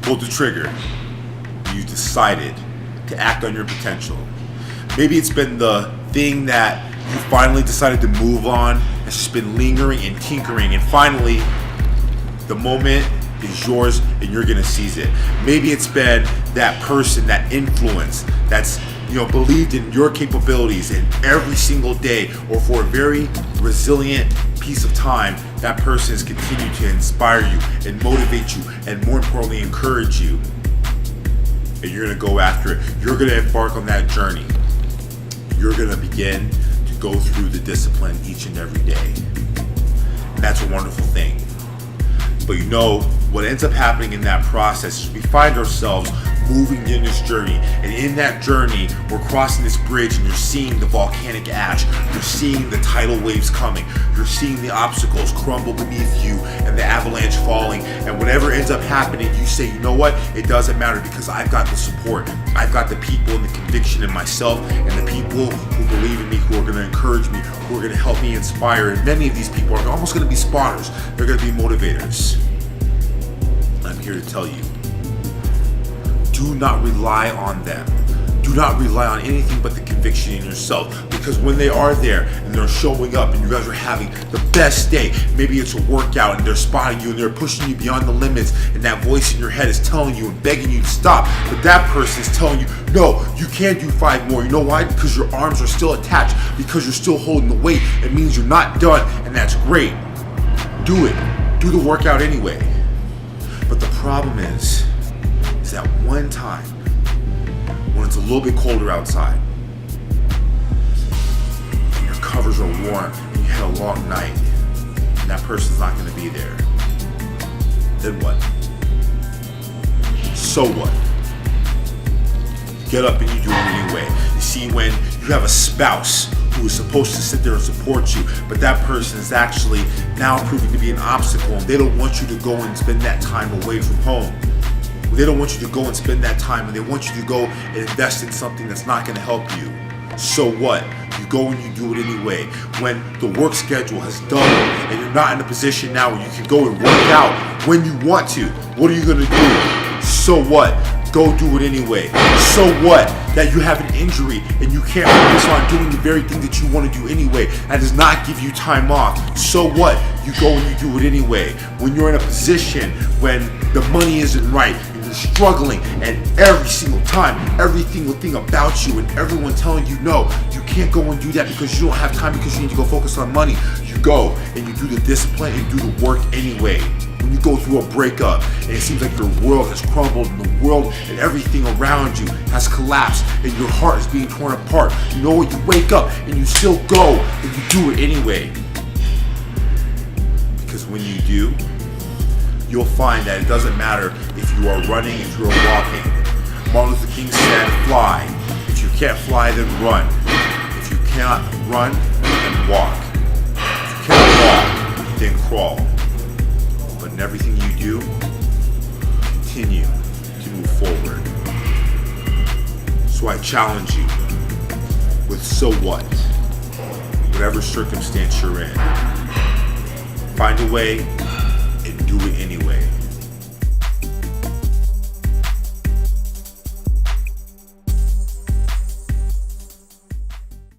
pulled the trigger. You decided to act on your potential. Maybe it's been the thing that you finally decided to move on. It's just been lingering and tinkering, and finally, the moment is yours and you're gonna seize it. Maybe it's been that person, that influence that's believed in your capabilities, and every single day or for a very resilient piece of time, that person has continued to inspire you and motivate you and more importantly encourage you. And you're gonna go after it. You're gonna embark on that journey. You're gonna begin to go through the discipline each and every day. And that's a wonderful thing. But what ends up happening in that process is we find ourselves moving in this journey, and in that journey we're crossing this bridge and you're seeing the volcanic ash, you're seeing the tidal waves coming, you're seeing the obstacles crumble beneath you and the avalanche falling, and whatever ends up happening, you say, you know what, it doesn't matter because I've got the support, I've got the people and the conviction in myself and the people who believe in me, who are going to encourage me, who are going to help me inspire. And many of these people are almost going to be spotters, they're going to be motivators. I'm here to tell you, do not rely on them. Do not rely on anything but the conviction in yourself, because when they are there and they're showing up and you guys are having the best day, maybe it's a workout and they're spotting you and they're pushing you beyond the limits, and that voice in your head is telling you and begging you to stop, but that person is telling you, no, you can't do 5 more. You know why? Because your arms are still attached, because you're still holding the weight. It means you're not done, and that's great. Do it. Do the workout anyway. But the problem is that one time when it's a little bit colder outside and your covers are warm and you had a long night and that person's not going to be there, then what? So what? You get up and you do it anyway. You see, when you have a spouse who is supposed to sit there and support you, but that person is actually now proving to be an obstacle, and they don't want you to go and spend that time away from home. They don't want you to go and spend that time, and they want you to go and invest in something that's not going to help you. So what? You go and you do it anyway. When the work schedule has doubled and you're not in a position now where you can go and work out when you want to, what are you going to do? So what? Go do it anyway. So what? That you have an injury and you can't focus on doing the very thing that you want to do anyway. That does not give you time off. So what? You go and you do it anyway. When you're in a position when the money isn't right, and you're struggling, and every single time, every single thing about you and everyone telling you no, you can't go and do that because you don't have time, because you need to go focus on money. You go and you do the discipline and do the work anyway. When you go through a breakup and it seems like your world has crumbled and the world and everything around you has collapsed and your heart is being torn apart, you know what? You wake up and you still go and you do it anyway. Because when you do, you'll find that it doesn't matter if you are running, if you're walking. Martin Luther King said, fly. If you can't fly, then run. If you cannot run, then walk. If you cannot walk, then crawl. But in everything you do, continue to move forward. So I challenge you with so what? Whatever circumstance you're in, find a way and do it anyway.